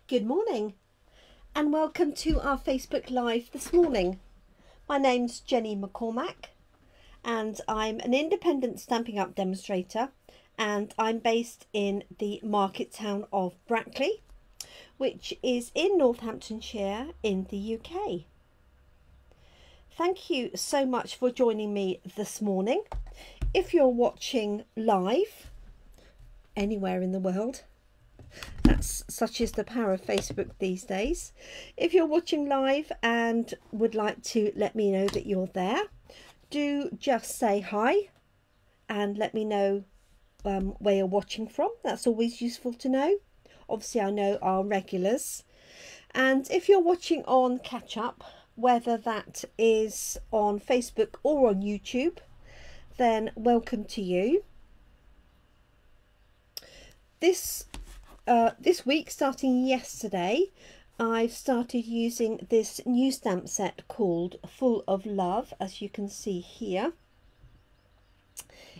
Good morning and welcome to our Facebook Live this morning. My name's Jenny McCormack and I'm an independent Stampin' Up demonstrator, and I'm based in the market town of Brackley, which is in Northamptonshire in the UK. Thank you so much for joining me this morning. If you're watching live anywhere in the world, that's such is the power of Facebook these days. If you're watching live and would like to let me know that you're there, do just say hi and let me know where you're watching from. That's always useful to know. Obviously I know our regulars. And if you're watching on catch up, whether that is on Facebook or on YouTube, then welcome to you. This week, starting yesterday, I've started using this new stamp set called Full of Love, as you can see here.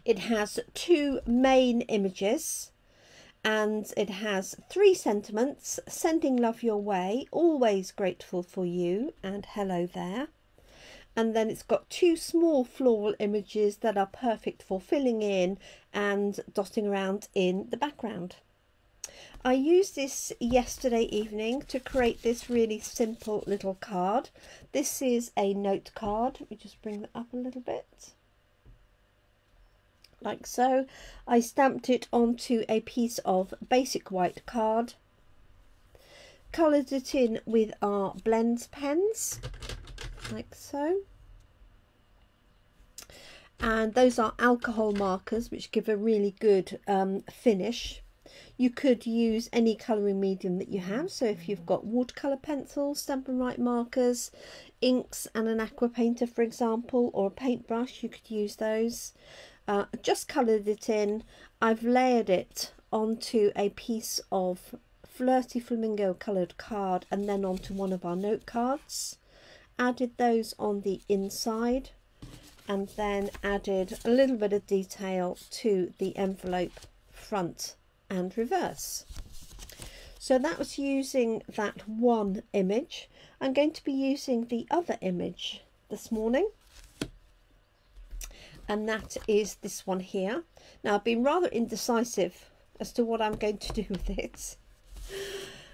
It has two main images and it has three sentiments: sending love your way, always grateful for you, and hello there. And then it's got two small floral images that are perfect for filling in and dotting around in the background. I used this yesterday evening to create this really simple little card. This is a note card. Let me just bring that up a little bit. Like so. I stamped it onto a piece of basic white card. Coloured it in with our blends pens, like so. And those are alcohol markers which give a really good finish. You could use any colouring medium that you have, so if you've got watercolour pencils, Stampin' Up markers, inks and an aqua painter for example, or a paintbrush, you could use those. Just coloured it in. I've layered it onto a piece of Flirty Flamingo coloured card and then onto one of our note cards. Added those on the inside and then added a little bit of detail to the envelope front and reverse. So that was using that one image. I'm going to be using the other image this morning, and that is this one here. Now I've been rather indecisive as to what I'm going to do with it,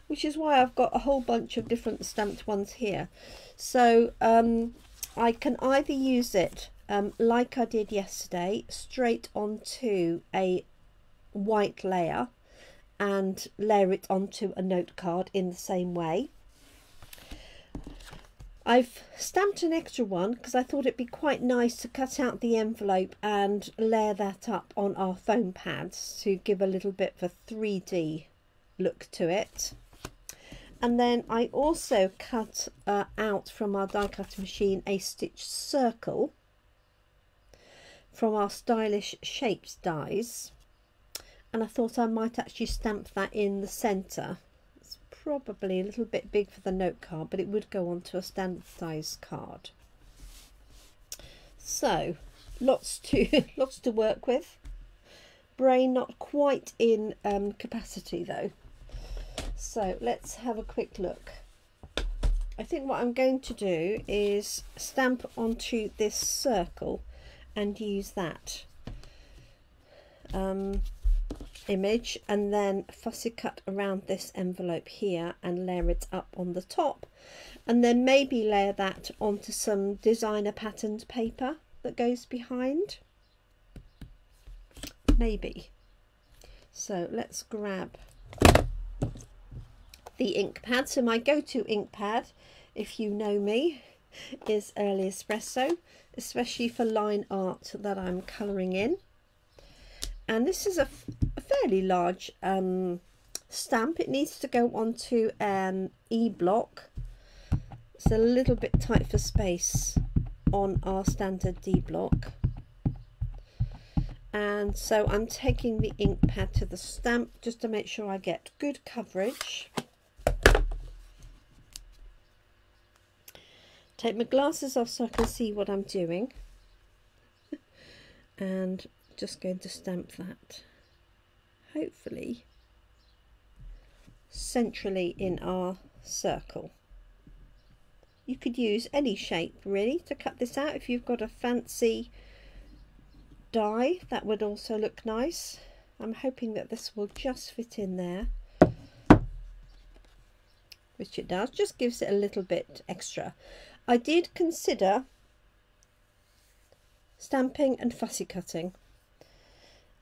which is why I've got a whole bunch of different stamped ones here. So I can either use it like I did yesterday, straight onto a white layer and layer it onto a note card in the same way. I've stamped an extra one because I thought it'd be quite nice to cut out the envelope and layer that up on our foam pads to give a little bit of a 3D look to it. And then I also cut out from our die cutting machine a stitched circle from our Stylish Shapes dies, and I thought I might actually stamp that in the centre. It's probably a little bit big for the note card, but it would go onto a standardised card. So lots to work with. Brain not quite in capacity though. So let's have a quick look. I think what I'm going to do is stamp onto this circle and use that image, and then fussy cut around this envelope here and layer it up on the top, and then maybe layer that onto some designer patterned paper that goes behind, maybe. So let's grab the ink pad. So my go-to ink pad, if you know me, is Early Espresso, especially for line art that I'm colouring in. And this is a fairly large stamp. It needs to go onto an E-block. It's a little bit tight for space on our standard D block. And so I'm taking the ink pad to the stamp just to make sure I get good coverage. Take my glasses off so I can see what I'm doing. And just going to stamp that hopefully centrally in our circle. You could use any shape really to cut this out. If you've got a fancy die, that would also look nice. I'm hoping that this will just fit in there, which it does. Just gives it a little bit extra. I did consider stamping and fussy cutting,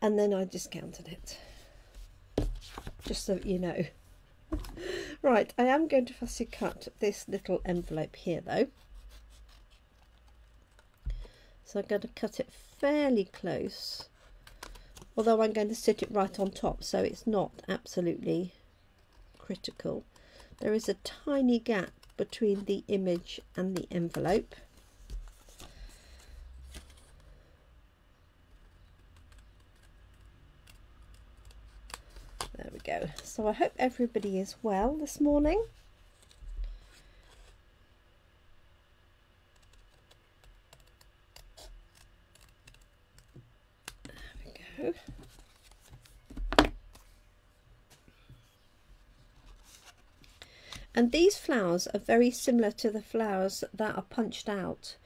and then I discounted it, just so you know. Right, I am going to fussy cut this little envelope here though. So I'm going to cut it fairly close, although I'm going to sit it right on top, so it's not absolutely critical. There is a tiny gap between the image and the envelope. There we go. So I hope everybody is well this morning. There we go. And these flowers are very similar to the flowers that are punched out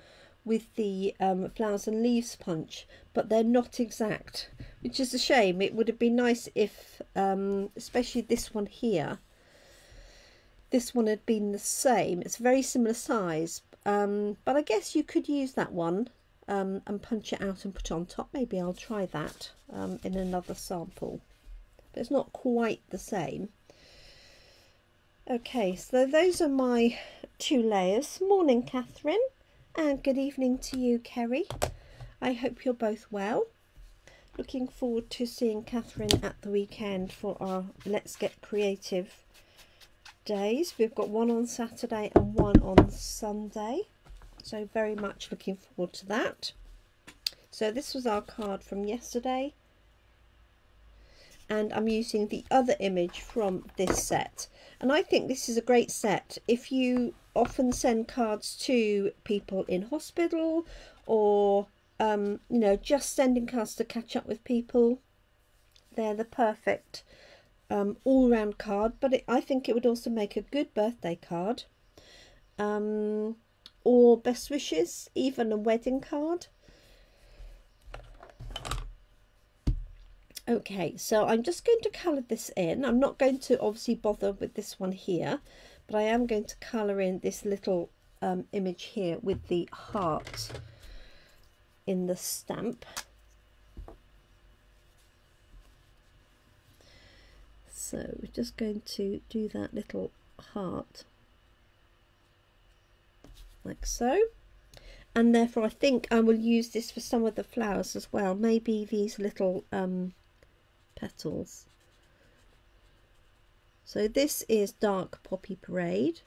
with the flowers and leaves punch, but they're not exact, which is a shame. It would have been nice if, especially this one here, this one had been the same. It's a very similar size, but I guess you could use that one and punch it out and put it on top. Maybe I'll try that in another sample, but it's not quite the same. Okay, so those are my 2 layers. Morning, Catherine. And good evening to you, Kerry. I hope you're both well. Looking forward to seeing Catherine at the weekend for our Let's Get Creative days. We've got one on Saturday and one on Sunday. So very much looking forward to that. So this was our card from yesterday. And I'm using the other image from this set. And I think this is a great set if you often send cards to people in hospital, or you know, just sending cards to catch up with people. They're the perfect all-round card, but I think it would also make a good birthday card, or best wishes, even a wedding card. Okay, so I'm just going to colour this in. I'm not going to obviously bother with this one here, but I am going to colour in this little image here with the heart in the stamp. So we're just going to do that little heart like so. And therefore I think I will use this for some of the flowers as well. Maybe these little petals. So this is Dark Poppy Parade.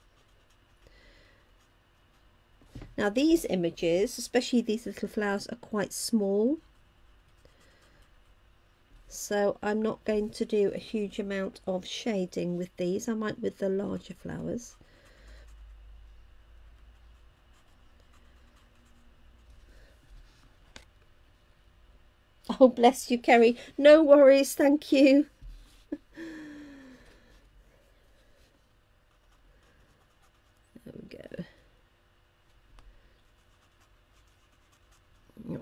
Now these images, especially these little flowers, are quite small, so I'm not going to do a huge amount of shading with these. I might with the larger flowers. Oh, bless you, Kerry. No worries, thank you. There we go.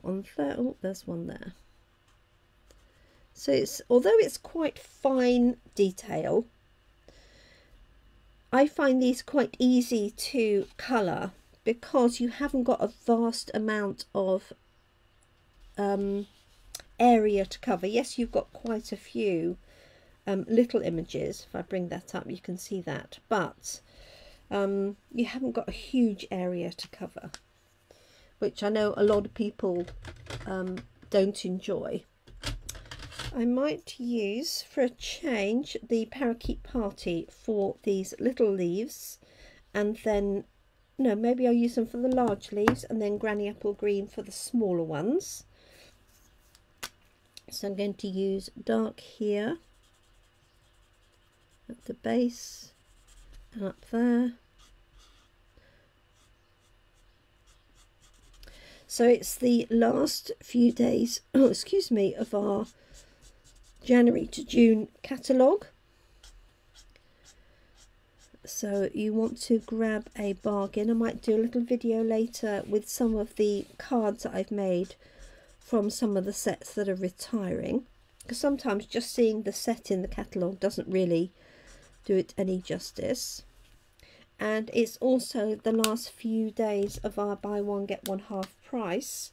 On there, oh, there's one there. So it's, although it's quite fine detail, I find these quite easy to colour because you haven't got a vast amount of area to cover. Yes, you've got quite a few little images. If I bring that up, you can see that, but you haven't got a huge area to cover, which I know a lot of people don't enjoy. I might use, for a change, the Parakeet Party for these little leaves, and then, no, maybe I'll use them for the large leaves, and then Granny Apple Green for the smaller ones. So I'm going to use dark here at the base and up there. So it's the last few days, oh, excuse me, of our January to June catalogue. So you want to grab a bargain. I might do a little video later with some of the cards that I've made from some of the sets that are retiring, because sometimes just seeing the set in the catalogue doesn't really do it any justice. And it's also the last few days of our buy one get one half price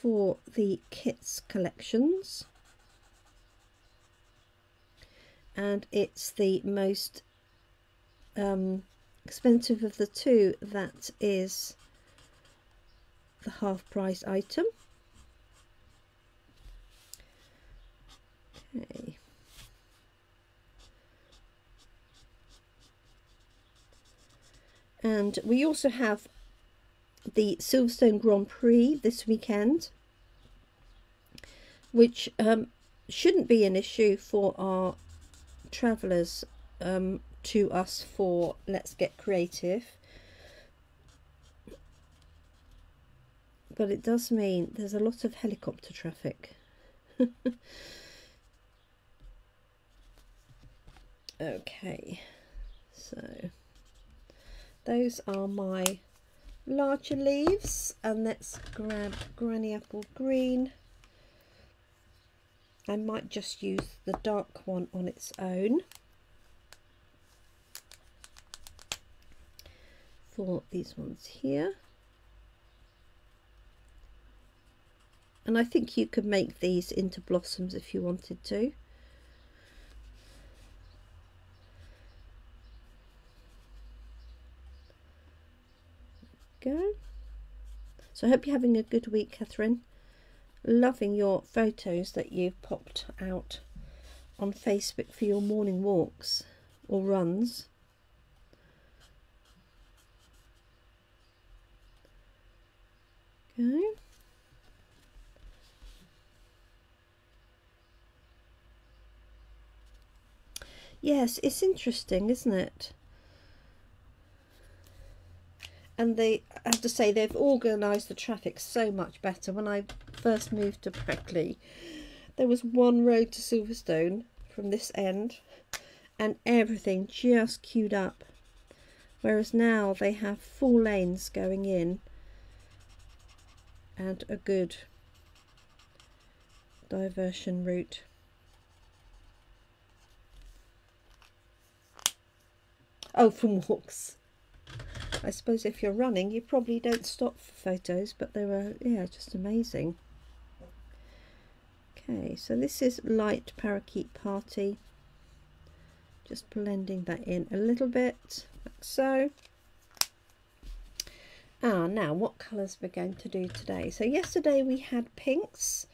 for the kits collections, and it's the most expensive of the two that is the half price item. Okay. And we also have the Silverstone Grand Prix this weekend, which shouldn't be an issue for our travellers to us for Let's Get Creative, but it does mean there's a lot of helicopter traffic. Okay, so those are my larger leaves, and let's grab Granny Apple Green. I might just use the dark one on its own for these ones here. And I think you could make these into blossoms if you wanted to. Go. So I hope you're having a good week, Catherine. Loving your photos that you've popped out on Facebook for your morning walks or runs. Okay. Yes, it's interesting, isn't it? And they, I have to say, they've organised the traffic so much better. When I first moved to Brackley, there was one road to Silverstone from this end and everything just queued up. Whereas now they have 4 lanes going in and a good diversion route. Oh, from walks. I suppose if you're running, you probably don't stop for photos, but they were, yeah, just amazing. Okay, so this is Light Parakeet Party. Just blending that in a little bit, like so. Now what colours we're going to do today. So yesterday we had pinks,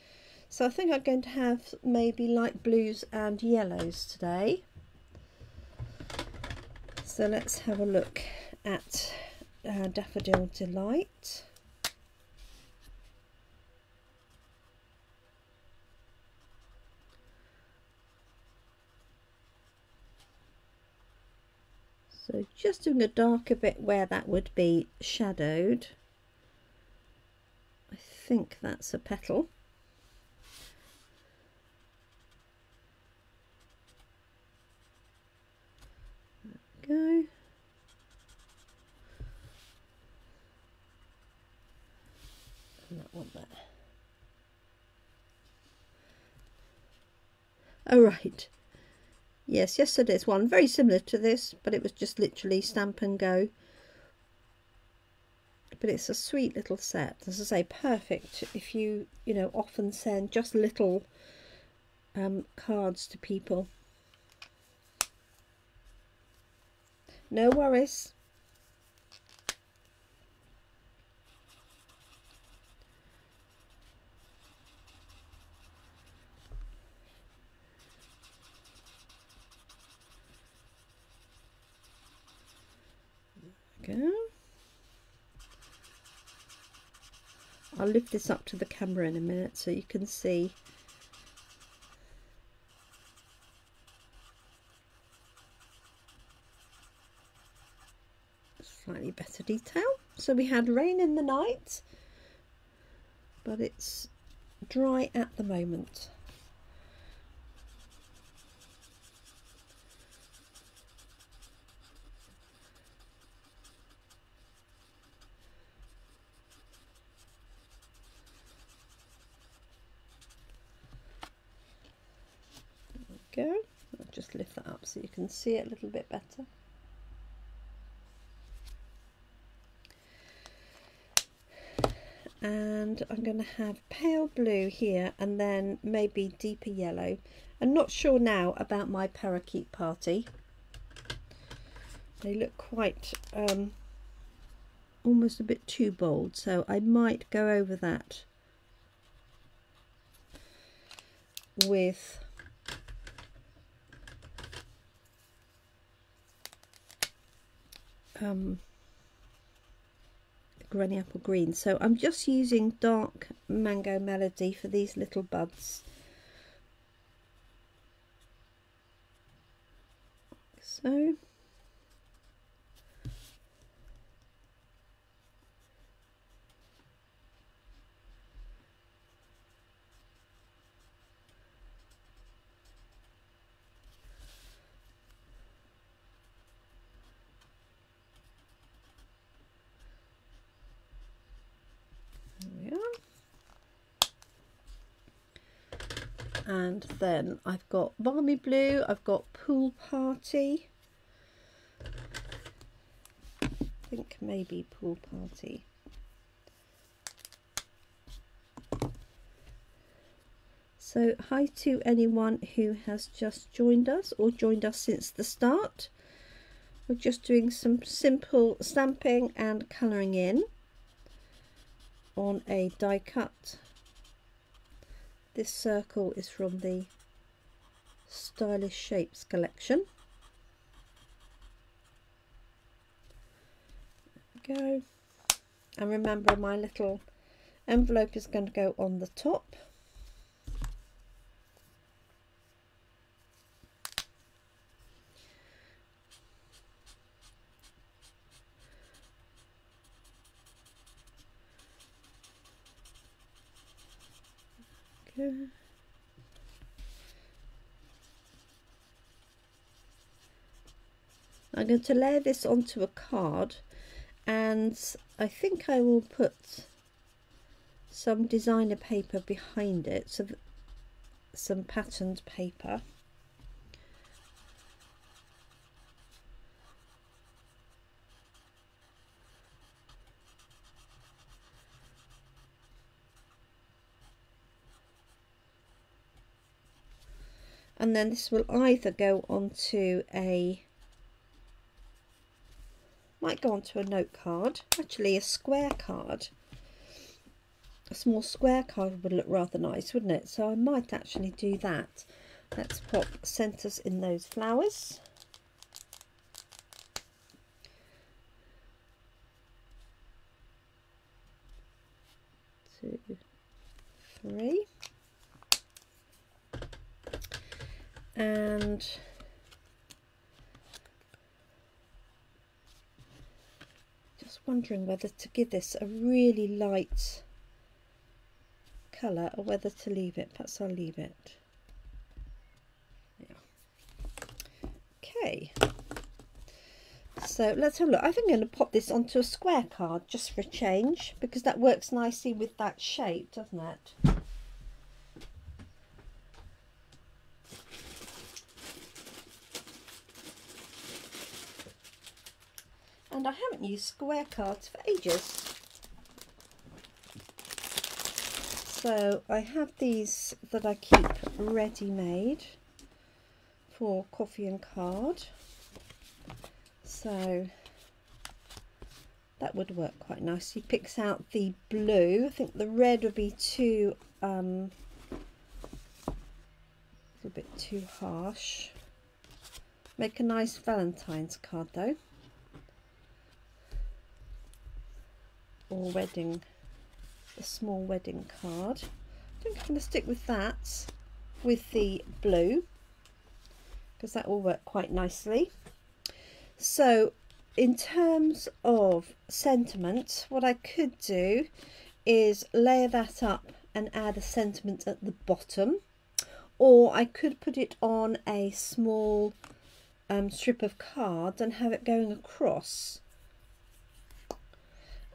so I think I'm going to have maybe light blues and yellows today. So let's have a look at Daffodil Delight. So just doing a darker bit where that would be shadowed. I think that's a petal. There we go. And that one there. Oh right. Yes, yesterday's one very similar to this, but it was just literally stamp and go. But it's a sweet little set, as I say, perfect if you often send just little cards to people. No worries. Go. I'll lift this up to the camera in a minute so you can see. Slightly better detail. So we had rain in the night, but it's dry at the moment. go. I'll just lift that up so you can see it a little bit better. And I'm going to have pale blue here and then maybe deeper yellow. I'm not sure now about my parakeet party. They look quite almost a bit too bold, so I might go over that with Granny Apple Green. So I'm just using dark Mango Melody for these little buds. So and then I've got Balmy Blue, I've got Pool Party, I think maybe Pool Party. So hi to anyone who has just joined us or joined us since the start. We're just doing some simple stamping and colouring in on a die cut. This circle is from the Stylish Shapes collection. There we go. And remember, my little envelope is going to go on the top. Go. I'm going to layer this onto a card, and I think I will put some designer paper behind it, so that some patterned paper. And then this will either go onto might go onto a note card, actually a square card. A small square card would look rather nice, wouldn't it? So I might actually do that. Let's pop centres in those flowers. 2, 3. And just wondering whether to give this a really light colour or whether to leave it. Perhaps I'll leave it. Yeah. Okay. So let's have a look. I think I'm going to pop this onto a square card just for a change, because that works nicely with that shape, doesn't it? And I haven't used square cards for ages. So I have these that I keep ready-made for coffee and card. So that would work quite nicely. Picks out the blue. I think the red would be too a little bit too harsh. Make a nice Valentine's card though. Or wedding, a small wedding card. I think I'm going to stick with that, with the blue, because that will work quite nicely. So in terms of sentiment, what I could do is layer that up and add a sentiment at the bottom, or I could put it on a small strip of card and have it going across.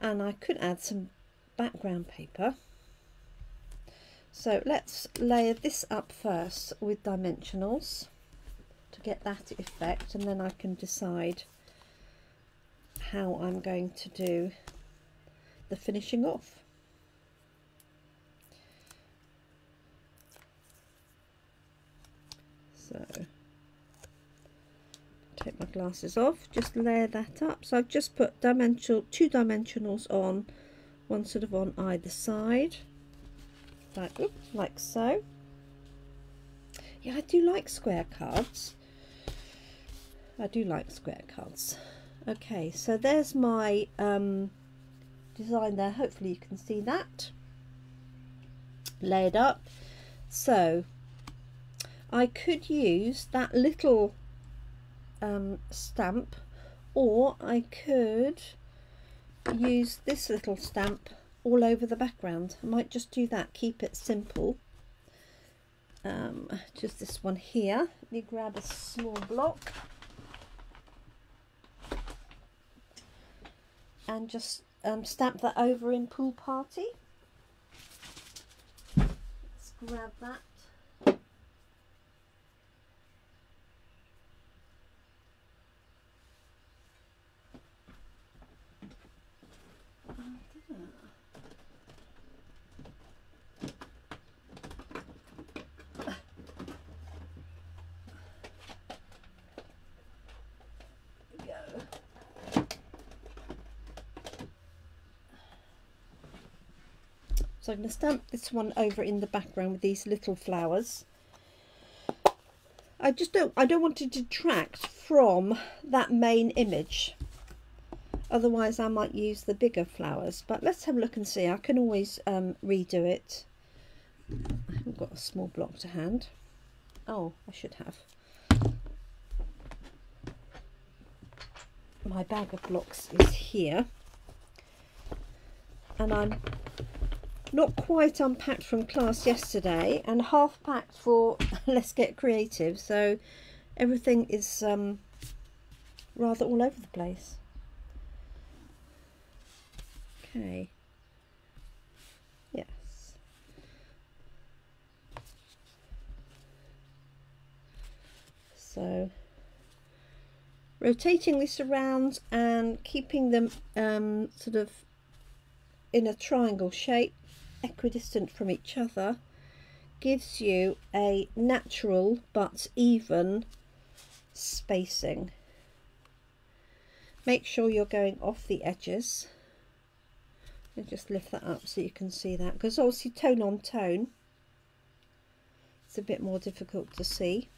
And I could add some background paper. So let's layer this up first with dimensionals. to get that effect, and then I can decide how I'm going to do the finishing off. So take my glasses off, just layer that up. So I've just put two dimensionals on, one sort of on either side, like so. Yeah, I do like square cards. I do like square cards. Okay, so there's my design there. Hopefully you can see that layered up. So I could use that little stamp, or I could use this little stamp all over the background. I might just do that, keep it simple. Just this one here. Let me grab a small block and just stamp that over in Pool Party. Let's grab that. So I'm going to stamp this one over in the background with these little flowers. I don't want to detract from that main image. Otherwise I might use the bigger flowers. But let's have a look and see. I can always redo it. I haven't got a small block to hand. Oh, I should have. My bag of blocks is here. And I'm not quite unpacked from class yesterday, and half packed for Let's Get Creative, so everything is rather all over the place. Okay, yes, so rotating this around and keeping them sort of in a triangle shape, equidistant from each other, gives you a natural but even spacing. Make sure you're going off the edges, and just lift that up so you can see that, because obviously tone on tone it's a bit more difficult to see.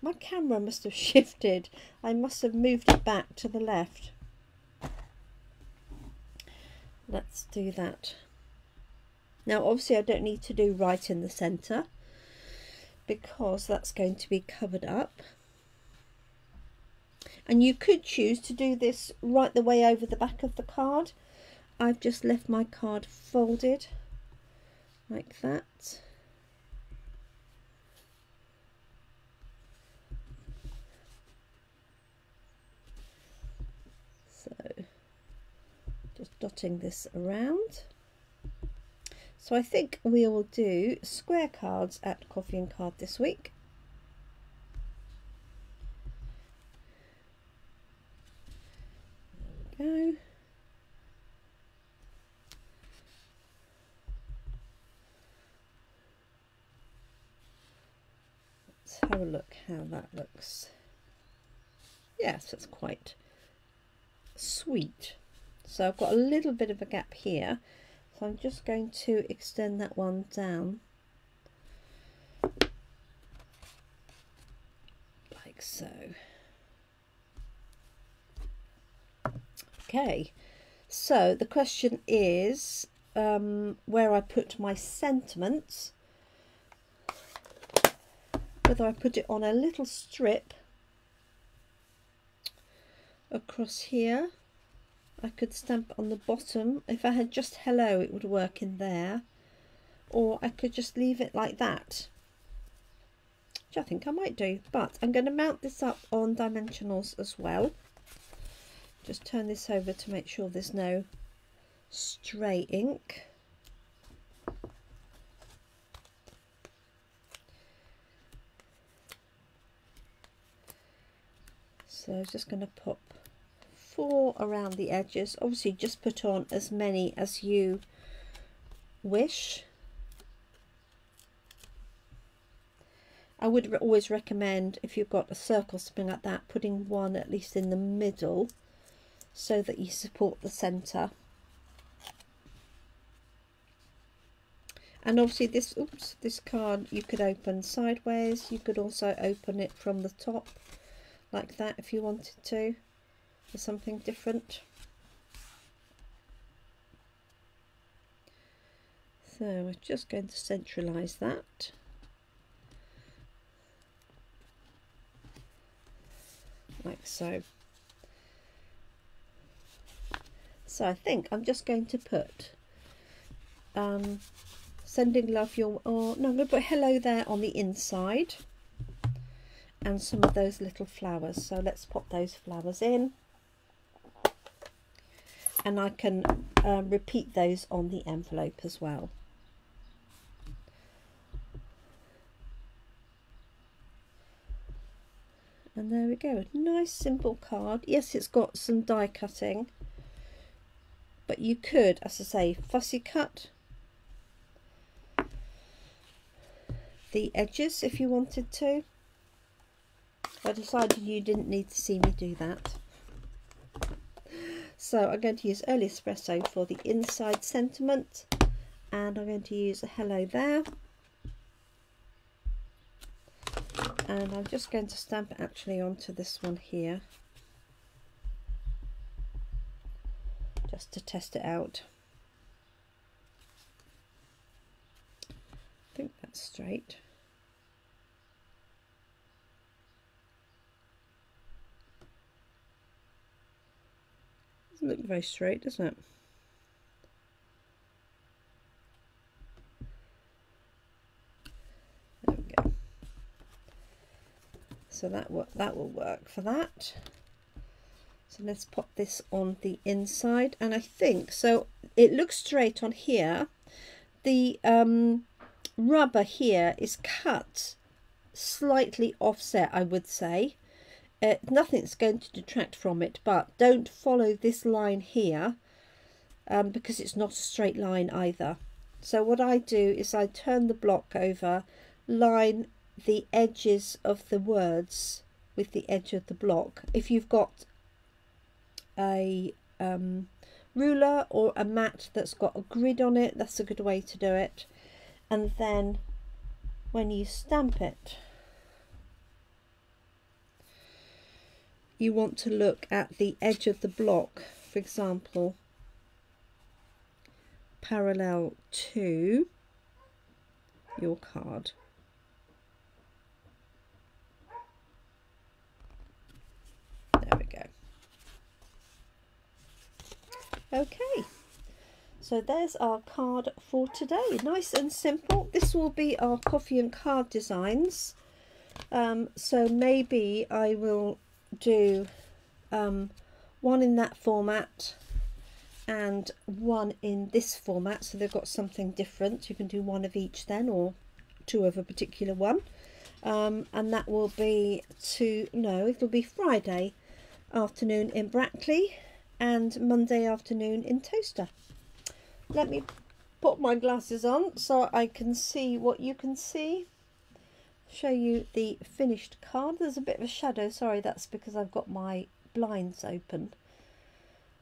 My camera must have shifted. I must have moved it back to the left. Let's do that. Now obviously I don't need to do right in the centre, because that's going to be covered up. And you could choose to do this right the way over the back of the card. I've just left my card folded like that. So just dotting this around. So I think we will do square cards at Coffee and Card this week. There we go. Let's have a look how that looks. Yes, that's quite sweet. So I've got a little bit of a gap here, so I'm just going to extend that one down like so. Okay, so the question is where I put my sentiments, whether I put it on a little strip across here. I could stamp on the bottom. If I had just hello, it would work in there, or I could just leave it like that, which I think I might do. But I'm going to mount this up on dimensionals as well. Just turn this over to make sure there's no stray ink. So I'm just going to pop 4 around the edges. Obviously just put on as many as you wish. I would always recommend, if you've got a circle, something like that, putting one at least in the middle so that you support the centre. And obviously this card you could open sideways. You could also open it from the top like that if you wanted to, for something different. So we're just going to centralise that. Like so. So I think I'm just going to put sending love your, no, I'm going to put hello there on the inside, and some of those little flowers. So let's pop those flowers in, and I can repeat those on the envelope as well. And there we go, a nice simple card. Yes, it's got some die cutting, but you could, as I say, fussy cut the edges if you wanted to. I decided you didn't need to see me do that. So I'm going to use Early Espresso for the inside sentiment, and I'm going to use a hello there. And I'm just going to stamp it actually onto this one here, just to test it out. I think that's straight. Doesn't look very straight, does it? There we go. So that will work for that. So let's pop this on the inside, and I think so. It looks straight on here. The rubber here is cut slightly offset, I would say. Nothing's going to detract from it, but don't follow this line here because it's not a straight line either. So what I do is I turn the block over, line the edges of the words with the edge of the block. If you've got a ruler or a mat that's got a grid on it, that's a good way to do it. And then when you stamp it, you want to look at the edge of the block, for example, parallel to your card. There we go. Okay, so there's our card for today. Nice and simple. This will be our coffee and card designs. So maybe I will do one in that format and one in this format, so they've got something different. You can do one of each then, or two of a particular one, and that will be it'll be Friday afternoon in Brackley and Monday afternoon in Toaster. Let me put my glasses on so I can see what you can see. Show you the finished card. There's a bit of a shadow, sorry, that's because I've got my blinds open.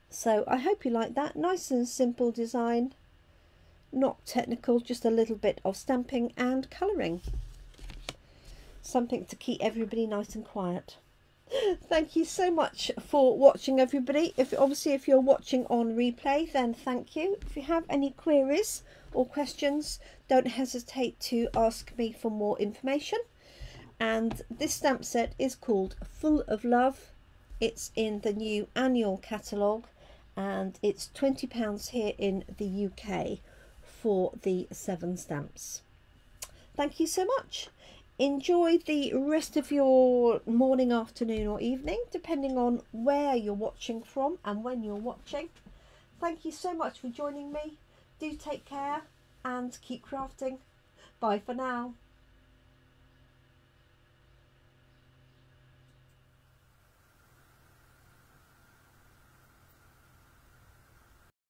So I hope you like that. Nice and simple design, not technical, just a little bit of stamping and colouring. Something to keep everybody nice and quiet. Thank you so much for watching, everybody. If you're watching on replay, then thank you. If you have any queries or questions, don't hesitate to ask me for more information. And this stamp set is called Full of Love. It's in the new annual catalogue, and it's £20 here in the UK for the 7 stamps. Thank you so much. Enjoy the rest of your morning, afternoon or evening, depending on where you're watching from and when you're watching. Thank you so much for joining me. Do take care and keep crafting. Bye for now.